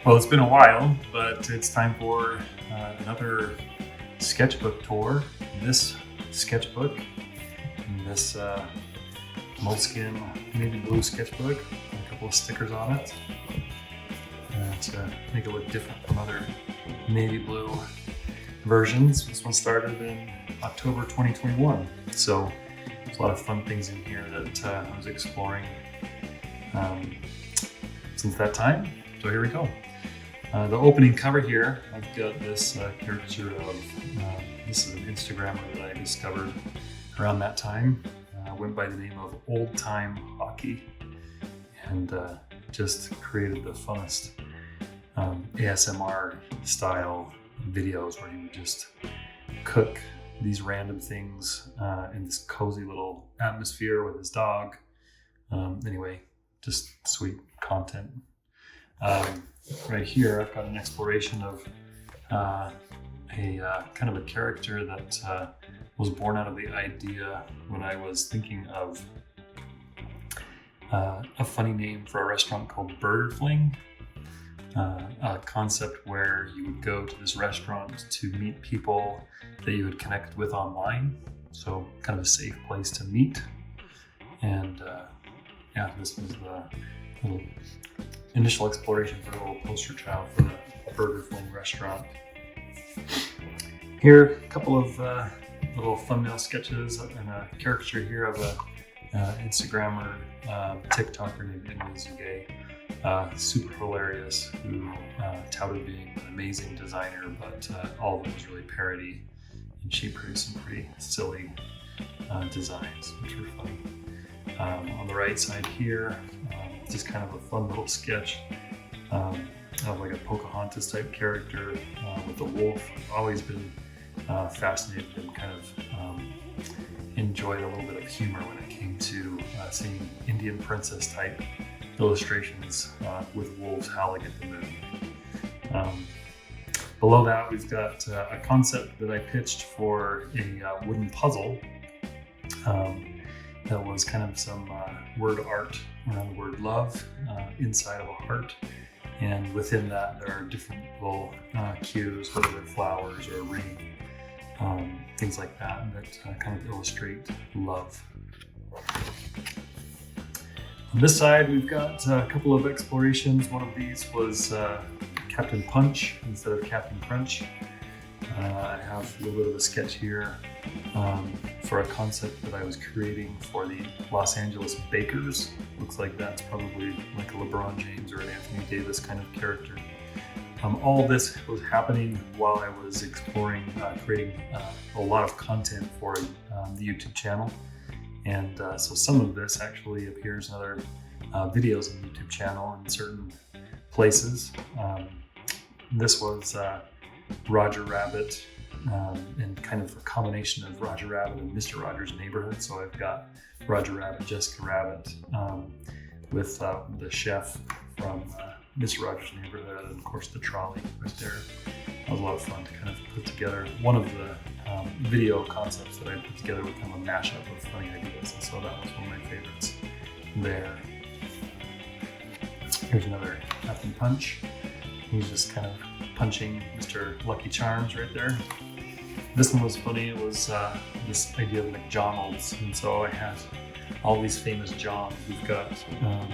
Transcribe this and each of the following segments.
Well, it's been a while, but it's time for another sketchbook tour. This sketchbook, this Moleskine navy blue sketchbook, a couple of stickers on it to make it look different from other navy blue versions. This one started in October 2021, so there's a lot of fun things in here that I was exploring since that time. So here we go. The opening cover here, I've got this caricature of, this is an Instagrammer that I discovered around that time. Went by the name of Old Time Hockey, and just created the funnest ASMR style videos where he would just cook these random things in this cozy little atmosphere with his dog. Anyway, just sweet content. Right here, I've got an exploration of a kind of a character that was born out of the idea when I was thinking of a funny name for a restaurant called Burger Fling. A concept where you would go to this restaurant to meet people that you would connect with online. So kind of a safe place to meet. And yeah, this was the little initial exploration for a little poster child for the Burger Fling restaurant. Here, a couple of little thumbnail sketches and a caricature here of a Instagrammer, TikToker named Zuge. Super hilarious, who touted being an amazing designer, but all of it was really parody, and she produced some pretty silly designs, which were funny. On the right side here, just kind of a fun little sketch of like a Pocahontas type character with a wolf. I've always been fascinated and kind of enjoyed a little bit of humor when it came to seeing Indian princess type illustrations with wolves howling at the moon. Below that, we've got a concept that I pitched for a wooden puzzle that was kind of some word art around the word love inside of a heart. And within that, there are different little cues, whether they're flowers or a ring, things like that, that kind of illustrate love. On this side, we've got a couple of explorations. One of these was Captain Punch instead of Captain Crunch. I have a little bit of a sketch here for a concept that I was creating for the Los Angeles Bakers. Looks like that's probably like a LeBron James or an Anthony Davis kind of character. All this was happening while I was exploring creating a lot of content for the YouTube channel. And so some of this actually appears in other videos on the YouTube channel in certain places. This was Roger Rabbit and kind of a combination of Roger Rabbit and Mr. Rogers' Neighborhood. So I've got Roger Rabbit, Jessica Rabbit with the chef from Mr. Rogers' Neighborhood, and of course the trolley right there. That was a lot of fun to kind of put together. One of the video concepts that I put together with kind of a mashup of funny ideas, and so that was one of my favorites there. Here's another Captain Punch. He's just kind of punching Mr. Lucky Charms right there. This one was funny. It was this idea of McDonald's, and so I had all these famous Johns. We've got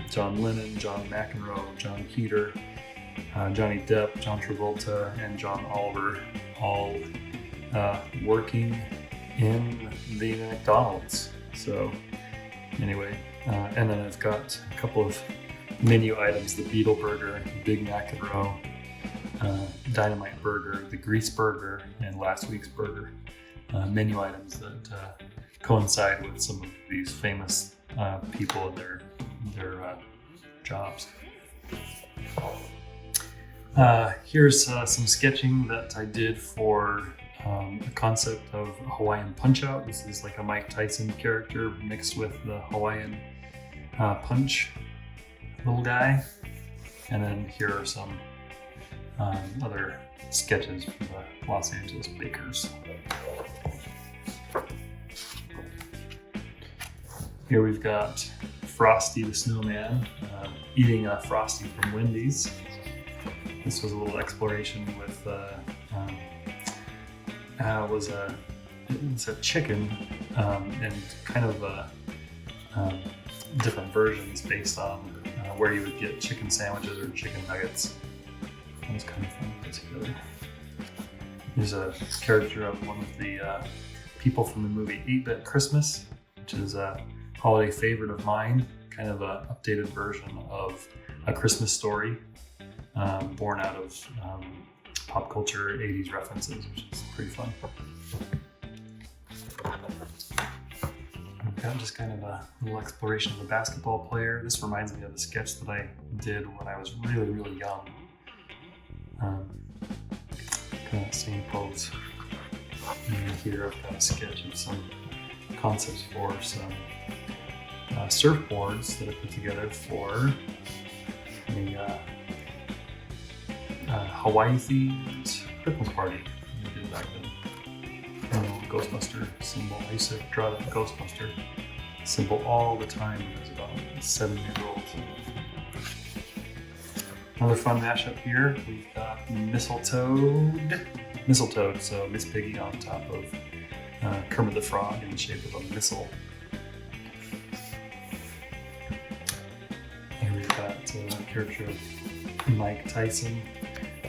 John Lennon, John McEnroe, John Heater, Johnny Depp, John Travolta, and John Oliver, all working in the McDonald's. So anyway, and then I've got a couple of menu items: the Beetle Burger, Big Mac and Row, Dynamite Burger, the Grease Burger, and last week's burger. Menu items that coincide with some of these famous people and their jobs. Here's some sketching that I did for the concept of a Hawaiian Punch-Out. This is like a Mike Tyson character mixed with the Hawaiian Punch little guy. And then here are some other sketches from the Los Angeles Bakers. Here we've got Frosty the Snowman eating a Frosty from Wendy's. This was a little exploration with it's a chicken and kind of different versions based on where you would get chicken sandwiches or chicken nuggets. That was kind of fun to put together. There's a character of one of the people from the movie 8-Bit Christmas, which is a holiday favorite of mine, kind of an updated version of A Christmas Story, born out of pop culture 80s references, which is pretty fun. I've got just kind of a little exploration of a basketball player. This reminds me of a sketch that I did when I was really, really young. Kind of same pose. And here I've got a sketch of some concepts for some surfboards that I put together for a Hawaii-themed Christmas party we did back then. Ghostbuster symbol. I used to draw that Ghostbuster symbol all the time when I was about 7 years old. Another fun mashup here. We've got Mistletoad, so Miss Piggy on top of Kermit the Frog in the shape of a missile. Here we've got a character of Mike Tyson.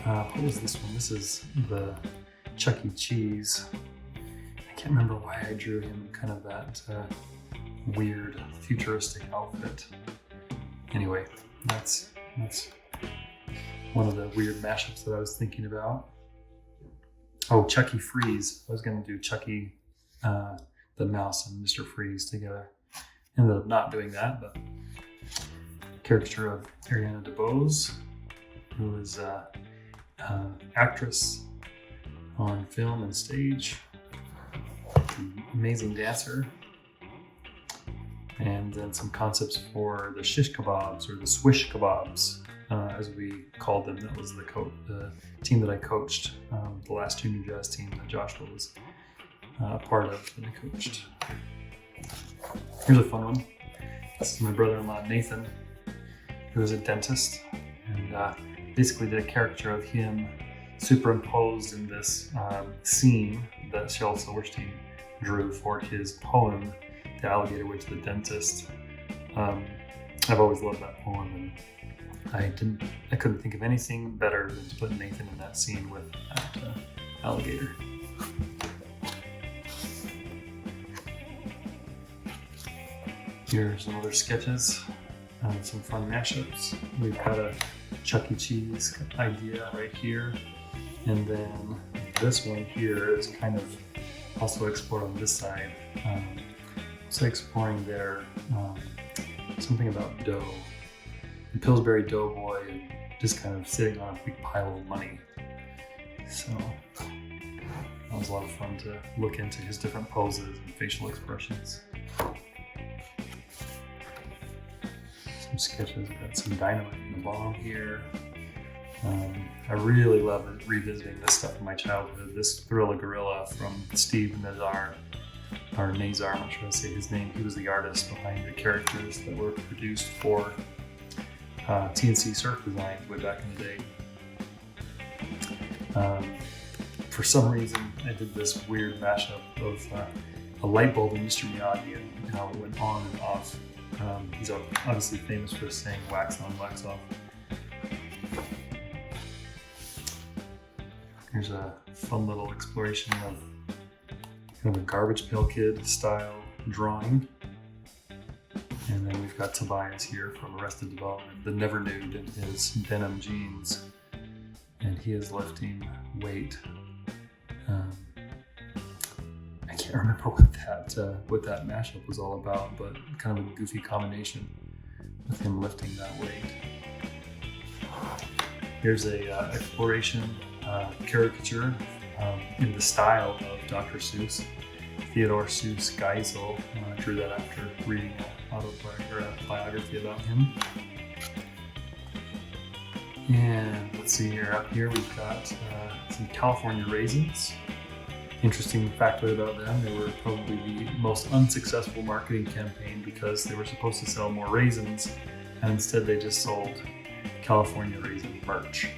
What was this one? This is the Chuck E. Cheese. I can't remember why I drew him kind of that weird futuristic outfit. Anyway, that's one of the weird mashups that I was thinking about. Oh, Chucky Freeze. I was going to do Chucky the mouse and Mr. Freeze together. Ended up not doing that, but caricature of Ariana DeBose, who is an actress on film and stage, amazing dancer, and then some concepts for the shish kebabs or the swish kebabs, as we called them. That was the team that I coached, the last junior jazz team that Joshua was a part of that I coached. Here's a fun one. This is my brother-in-law Nathan, who is a dentist, and basically did a caricature of him superimposed in this scene that Shel Silverstein drew for his poem, The Alligator Went to the Dentist. I've always loved that poem, and I couldn't think of anything better than to put Nathan in that scene with that alligator. Here are some other sketches, some fun mashups. We've got a Chuck E. Cheese idea right here, and then this one here is kind of also explored on this side. So exploring their something about dough, the Pillsbury Doughboy, and just kind of sitting on a big pile of money. So that was a lot of fun to look into his different poses and facial expressions. Some sketches. I've got some dynamite in the bomb here. I really love revisiting this stuff in my childhood. This Thrilla Gorilla from Steve Nazar, or Nazar, I'm not sure how to say his name. He was the artist behind the characters that were produced for TNC Surf Designs way back in the day. For some reason, I did this weird mashup of a light bulb in Mr. Miyagi and how it went on and off. He's obviously famous for saying wax on, wax off. Here's a fun little exploration of kind of a Garbage Pail Kid style drawing. And then we've got Tobias here from Arrested Development, the never nude in his denim jeans. And he is lifting weight. I can't remember what that mashup was all about, but kind of a goofy combination with him lifting that weight. Here's a exploration caricature in the style of Dr. Seuss. Theodore Seuss Geisel. I drew that after reading a biography about him. And let's see here. Up here we've got some California raisins. Interesting factoid about them, they were probably the most unsuccessful marketing campaign because they were supposed to sell more raisins, and instead they just sold California raisin merch.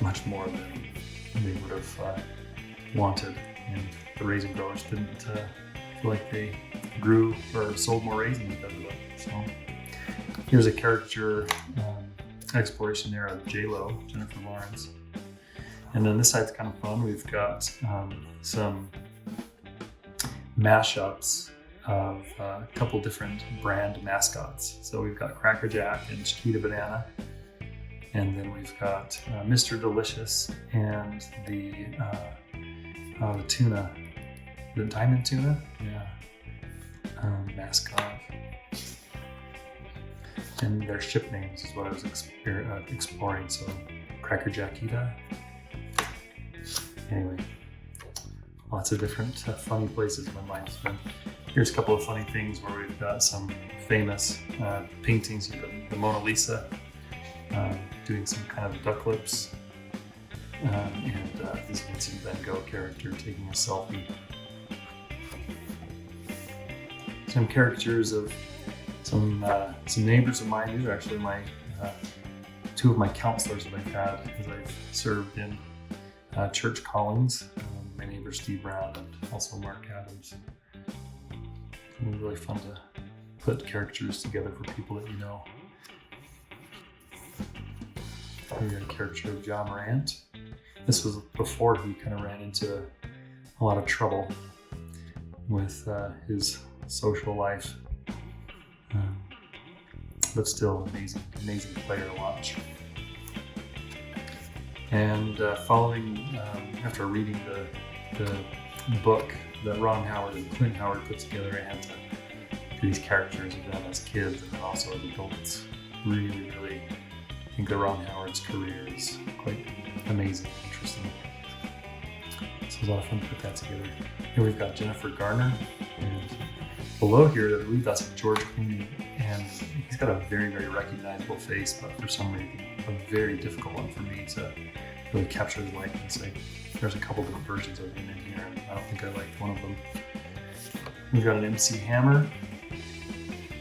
much more than they would have wanted, and the raisin growers didn't feel like they grew or sold more raisins because of it. So here's a character exploration there of J-Lo, Jennifer Lawrence. And then this side's kind of fun. We've got some mashups of a couple different brand mascots. So we've got Cracker Jack and Chiquita Banana. And then we've got Mr. Delicious and the tuna, the diamond tuna, mascot. And their ship names is what I was exploring. So Cracker Jackita. Anyway, lots of different funny places my mind has been. Here's a couple of funny things where we've got some famous paintings. You've got the Mona Lisa doing some kind of duck lips, and this Vincent Van Gogh character taking a selfie. Some caricatures of some neighbors of mine. These are actually my two of my counselors that I've had as I've served in church callings. My neighbor Steve Brown and also Mark Adams. It was really fun to put caricatures together for people that you know. Here's a caricature of John Morant. This was before he kind of ran into a lot of trouble with his social life, but still amazing player to watch. And following, after reading the book that Ron Howard and Clint Howard put together, I had to do these characters of them as kids and then also as adults. Really think that Ron Howard's career is quite amazing and interesting. So it was a lot of fun to put that together. Here we've got Jennifer Garner, and below here, I believe that's George Clooney, and he's got a very recognizable face, but for some reason, a very difficult one for me to really capture his likeness. There's a couple different versions of him in here, and I don't think I liked one of them. We've got an MC Hammer,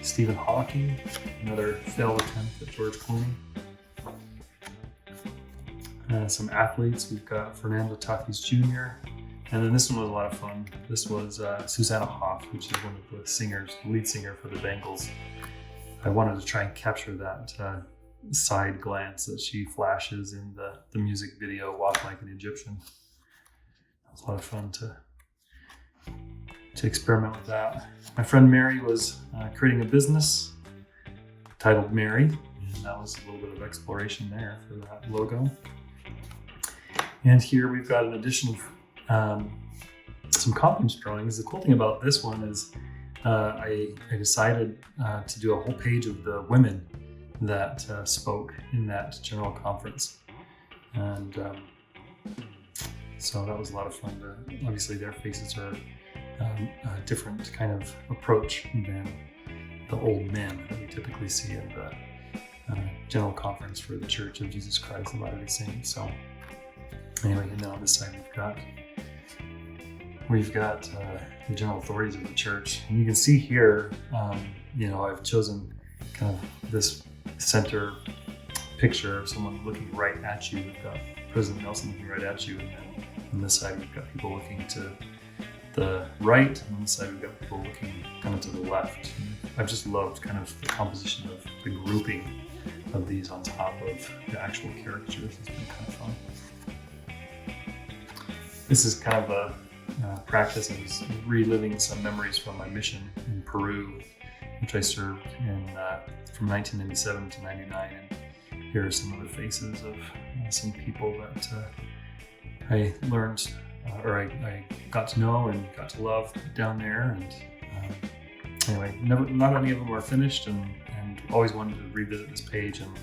Stephen Hawking, another failed attempt at George Clooney. Some athletes, we've got Fernando Tatis Jr., and then this one was a lot of fun. This was Susanna Hoff, which is one of the singers, lead singer for the Bengals. I wanted to try and capture that side glance that she flashes in the music video, Walk Like an Egyptian. It was a lot of fun to experiment with that. My friend Mary was creating a business titled Mary, and that was a little bit of exploration there for that logo. And here we've got an addition of some confidence drawings. The cool thing about this one is I decided to do a whole page of the women that spoke in that general conference. And so that was a lot of fun. Obviously their faces are a different kind of approach than the old men that we typically see in the general conference for the Church of Jesus Christ of Latter-day Saints. So anyway, and then on this side we've got the general authorities of the church. And you can see here, I've chosen kind of this center picture of someone looking right at you. We've got President Nelson looking right at you, and then on this side we've got people looking to the right, and on this side we've got people looking kind of to the left. And I've just loved kind of the composition of the grouping of these on top of the actual caricatures. It's been kind of fun. This is kind of a practice. I was reliving some memories from my mission in Peru, which I served in from 1997 to 99. And here are some of the faces of some people that I learned, or I got to know and got to love down there. And anyway, not any of them are finished, and always wanted to revisit this page and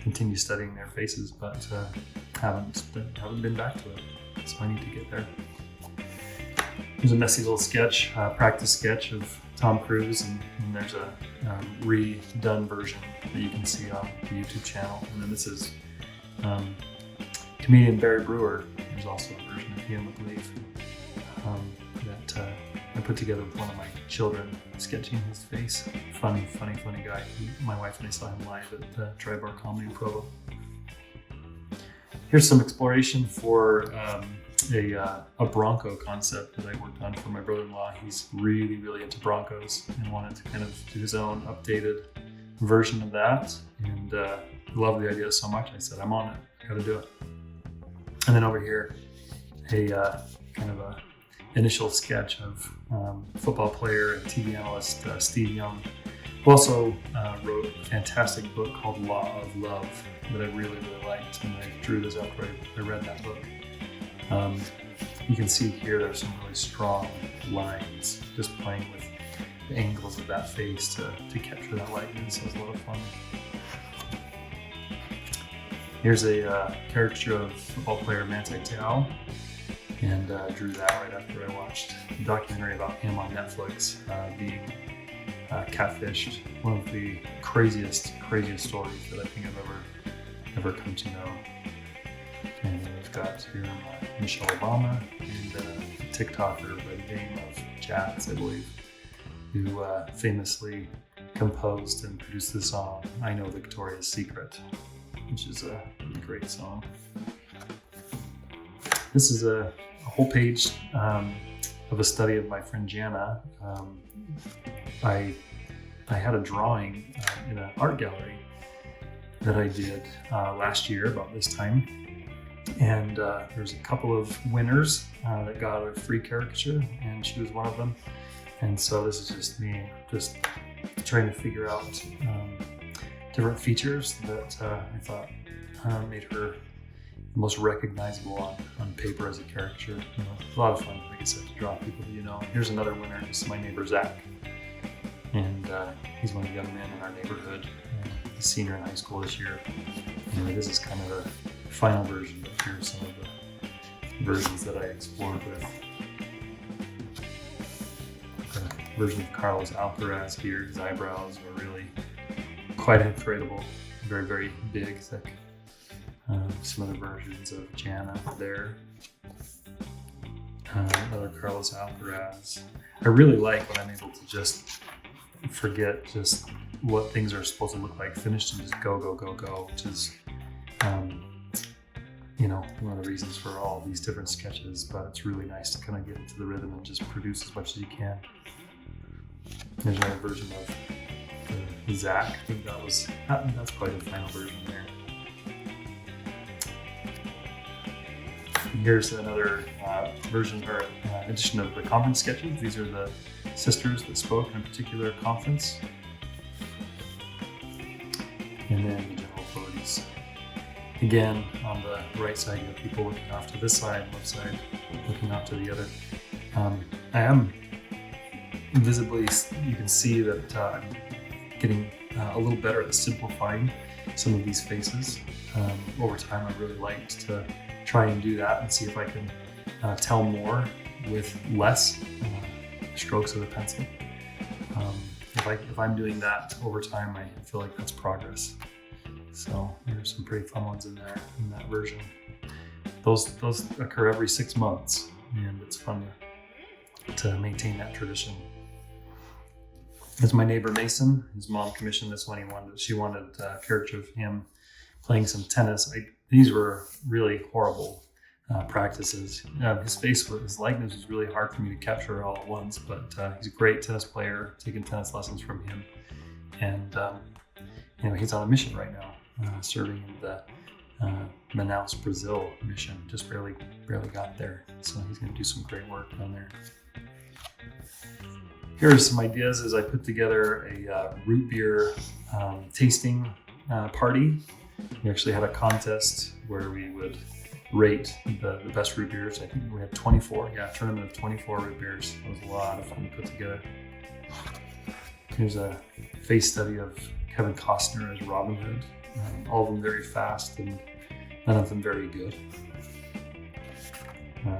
continue studying their faces, but haven't been back to it. So I need to get there. There's a messy little sketch, practice sketch of Tom Cruise, and there's a redone version that you can see on the YouTube channel. And then this is comedian Barry Brewer. There's also a version of him, I believe, that I put together with one of my children, sketching his face. Funny guy. My wife and I saw him live at the Tri-Bar Comedy in Provo. Here's some exploration for a Bronco concept that I worked on for my brother-in-law. He's really, really into Broncos and wanted to kind of do his own updated version of that. And loved the idea so much, I said, I'm on it, I gotta do it. And then over here, a kind of a initial sketch of football player and TV analyst Steve Young, who also wrote a fantastic book called Law of Love that I really, really liked. And I drew this after I read that book. You can see here there's some really strong lines, just playing with the angles of that face to capture that likeness. It was a lot of fun. Here's a caricature of football player Manti Te'o, and drew that right after I watched a documentary about him on Netflix being catfished. One of the craziest stories that I think I've ever come to know. And then we've got here Michelle Obama and a TikToker by the name of Jazz, I believe, who famously composed and produced the song I Know Victoria's Secret, which is a really great song. This is a whole page of a study of my friend Jana. I had a drawing in an art gallery that I did last year about this time. And there's a couple of winners that got a free caricature, and she was one of them. And so this is just me just trying to figure out different features that I thought made her the most recognizable on paper as a caricature. You know, a lot of fun, like I said, to draw people that you know. Here's another winner. This is my neighbor Zach, and he's one of the young men in our neighborhood. He's a senior in high school this year. Anyway, this is kind of a final version, but here's some of the versions that I explored with. The version of Carlos Alcaraz here. His eyebrows are really quite incredible, very, very big, thick. Some other versions of Jana there. Another Carlos Alcaraz. I really like when I'm able to just forget just what things are supposed to look like finished and just go, which is you know, one of the reasons for all these different sketches, but it's really nice to kind of get into the rhythm and just produce as much as you can. There's another version of Zach. I think that's probably the final version there. Here's another version or edition of the conference sketches. These are the sisters that spoke in a particular conference. And then the general authorities. Again, on the right side, you have people looking off to this side, left side looking off to the other. I am visibly, you can see that I'm getting a little better at simplifying some of these faces. Over time, I'd really like to try and do that and see if I can tell more with less strokes of the pencil. If I'm doing that over time, I feel like that's progress. So there's some pretty fun ones in there in that version. Those occur every 6 months, and it's fun to maintain that tradition. There's my neighbor Mason. His mom commissioned this one. She wanted a caricature of him playing some tennis. These were really horrible practices. His likeness was really hard for me to capture all at once, but he's a great tennis player, taking tennis lessons from him. And you know, he's on a mission right now, serving in the Manaus, Brazil mission. Just barely got there. So he's going to do some great work down there. Here are some ideas as I put together a root beer tasting party. We actually had a contest where we would rate the best root beers. I think we had 24. Yeah, a tournament of 24 root beers. It was a lot of fun to put together. Here's a face study of Kevin Costner as Robin Hood. All of them very fast and none of them very good.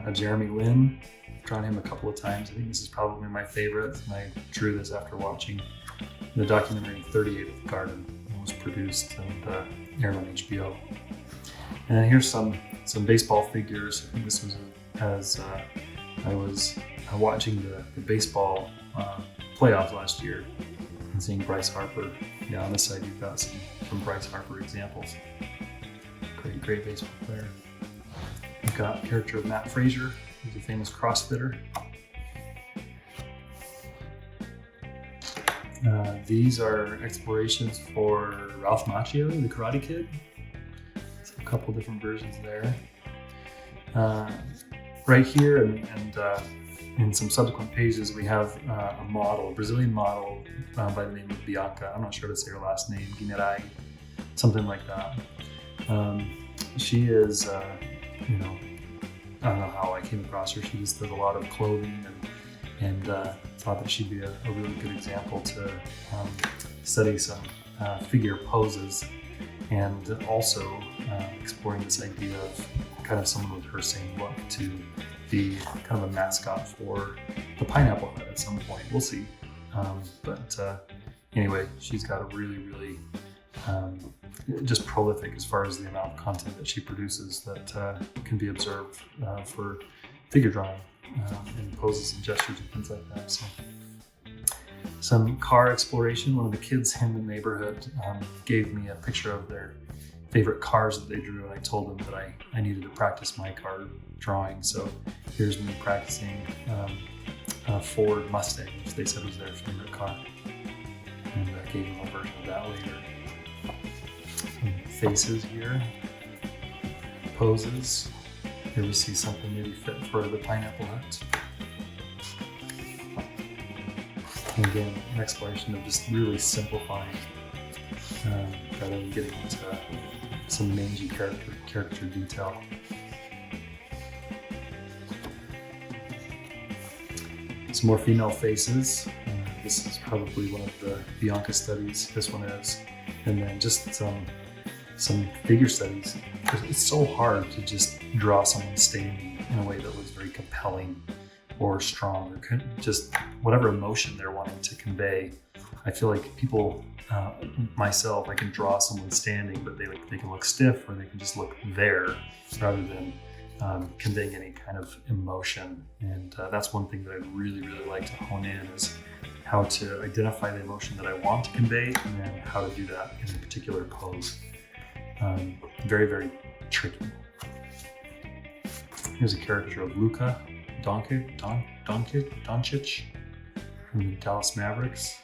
A Jeremy Lin. I've drawn him a couple of times. I think this is probably my favorite, and I drew this after watching the documentary 38 of the Garden. It was produced and aired on HBO. And then here's some baseball figures. I think this was as I was watching the baseball playoffs last year and seeing Bryce Harper. Yeah, on this side you've got some Bryce Harper examples. Great baseball player. We've got the character of Matt Fraser, who's a famous CrossFitter. These are explorations for Ralph Macchio, the Karate Kid. So a couple different versions there. Right here and in some subsequent pages, we have a model, a Brazilian model by the name of Bianca. I'm not sure how to say her last name, Guinerai, something like that. She is, I don't know how I came across her. She just does a lot of clothing and thought that she'd be a really good example to study some figure poses, and also exploring this idea of kind of someone with her same look to be kind of a mascot for the Pineapple Hut at some point. We'll see. Anyway, she's got a really just prolific as far as the amount of content that she produces that can be observed for figure drawing and poses and gestures and things like that. So, some car exploration. One of the kids in the neighborhood gave me a picture of their favorite cars that they drew, and I told them that I needed to practice my car drawing. So here's me practicing Ford Mustang, which they said was their favorite car, and I gave them a version of that later. Faces here, poses. Here we see something maybe fit for the Pineapple Hut. And again, an exploration of just really simplifying rather than getting into some mangy character detail. Some more female faces. This is probably one of the Bianca studies. This one is. And then just some figure studies. It's so hard to just draw someone standing in a way that looks very compelling or strong, or just whatever emotion they're wanting to convey. I feel like people, myself, I can draw someone standing, but they can look stiff, or they can just look there rather than conveying any kind of emotion. And that's one thing that I really like to hone in, is how to identify the emotion that I want to convey, and then how to do that in a particular pose. Very tricky. Here's a character of Luka Doncic from the Dallas Mavericks.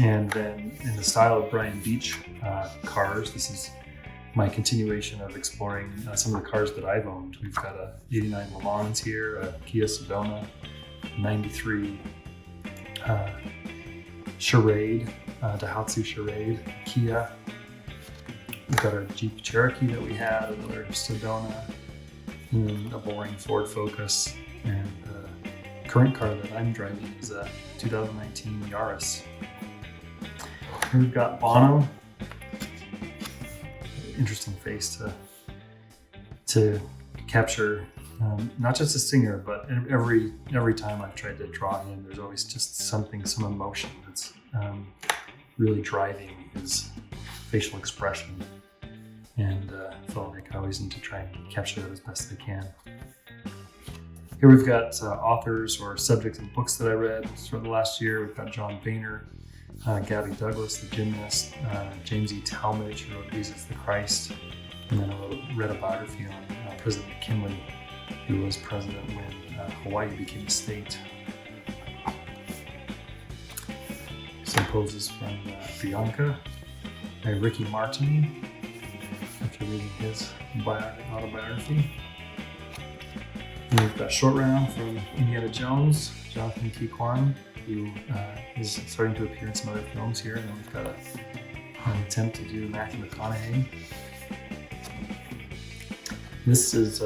And then in the style of Brian Beach cars, this is my continuation of exploring some of the cars that I've owned. We've got a 89 Le Mans here, a Kia Sedona, 93 Charade, Daihatsu Charade, Kia. We've got our Jeep Cherokee that we had, another Sedona, and a boring Ford Focus, and the current car that I'm driving is a 2019 Yaris. Here we've got Bono. Interesting face to capture, not just a singer, but every time I've tried to draw him, there's always just some emotion that's really driving his facial expression, and felt like I always need to try and capture that as best I can. Here we've got authors or subjects and books that I read for the last year. We've got John Boehner, Gabby Douglas, the gymnast, James E. Talmage, who wrote Jesus the Christ, and then I read a biography on President McKinley, who was president when Hawaii became a state. Some poses from Bianca by Ricky Martin, after reading his autobiography. And we've got Short Round from Indiana Jones, Jonathan T. Kwan, who is starting to appear in some other films here. And then we've got an attempt to do Matthew McConaughey. This is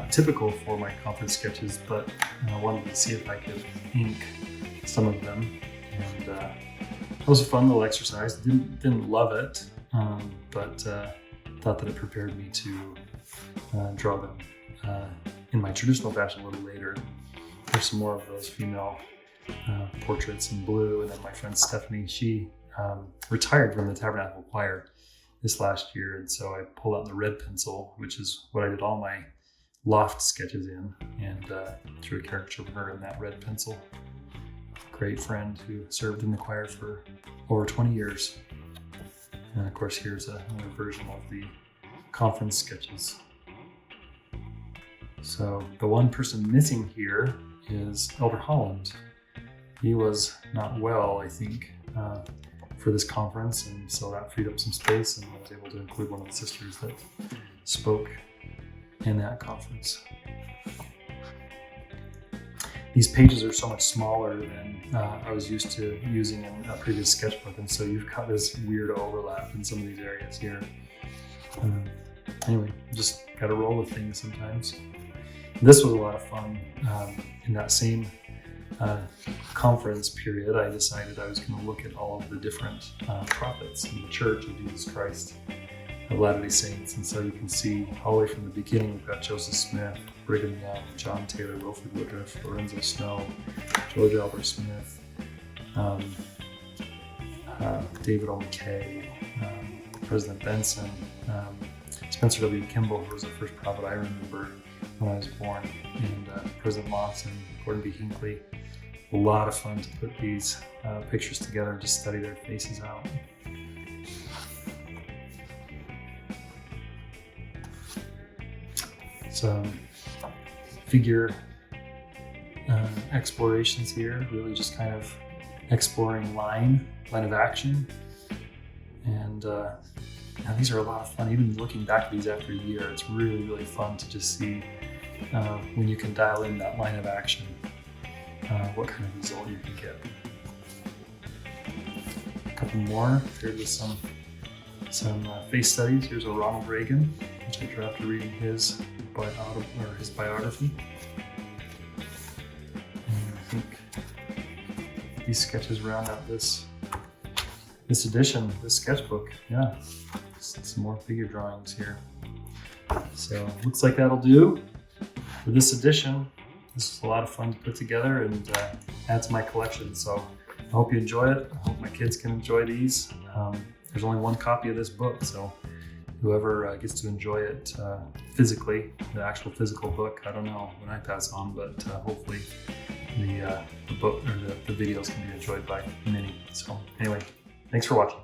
typical for my conference sketches, but I wanted to see if I could ink some of them. And it was a fun little exercise. Didn't love it, but thought that it prepared me to draw them in my traditional fashion a little later. There's some more of those female portraits in blue, and then my friend Stephanie, she retired from the Tabernacle Choir this last year, and so I pulled out the red pencil, which is what I did all my loft sketches in, and drew a caricature of her in that red pencil. Great friend who served in the choir for over 20 years. And of course, here's another version of the conference sketches. So the one person missing here is Elder Holland. He was not well, I think, for this conference, and so that freed up some space, and I was able to include one of the sisters that spoke in that conference. These pages are so much smaller than I was used to using in a previous sketchbook, and so you've got this weird overlap in some of these areas here. Anyway, just got to roll with things sometimes. This was a lot of fun. In that same conference period, I decided I was going to look at all of the different prophets in the Church of Jesus Christ of Latter-day Saints. And so you can see all the way from the beginning, we've got Joseph Smith, Brigham Young, John Taylor, Wilford Woodruff, Lorenzo Snow, George Albert Smith, David O. McKay, President Benson, Spencer W. Kimball, who was the first prophet I remember when I was born, and President Lawson, Gordon B. Hinckley. A lot of fun to put these pictures together and just study their faces out. Some figure explorations here, really just kind of exploring line of action. And these are a lot of fun. Even looking back at these after a year, it's really, really fun to just see when you can dial in that line of action, what kind of result you can get. A couple more, paired with some face studies. Here's a Ronald Reagan, which I drew after reading his biography. And I think these sketches round out this edition, this sketchbook. Yeah, some more figure drawings here. So looks like that'll do for this edition. This was a lot of fun to put together and add to my collection. So I hope you enjoy it. I hope my kids can enjoy these. There's only one copy of this book, so whoever gets to enjoy it physically, the actual physical book, I don't know when I pass on, but hopefully the book or the videos can be enjoyed by many. So anyway, thanks for watching.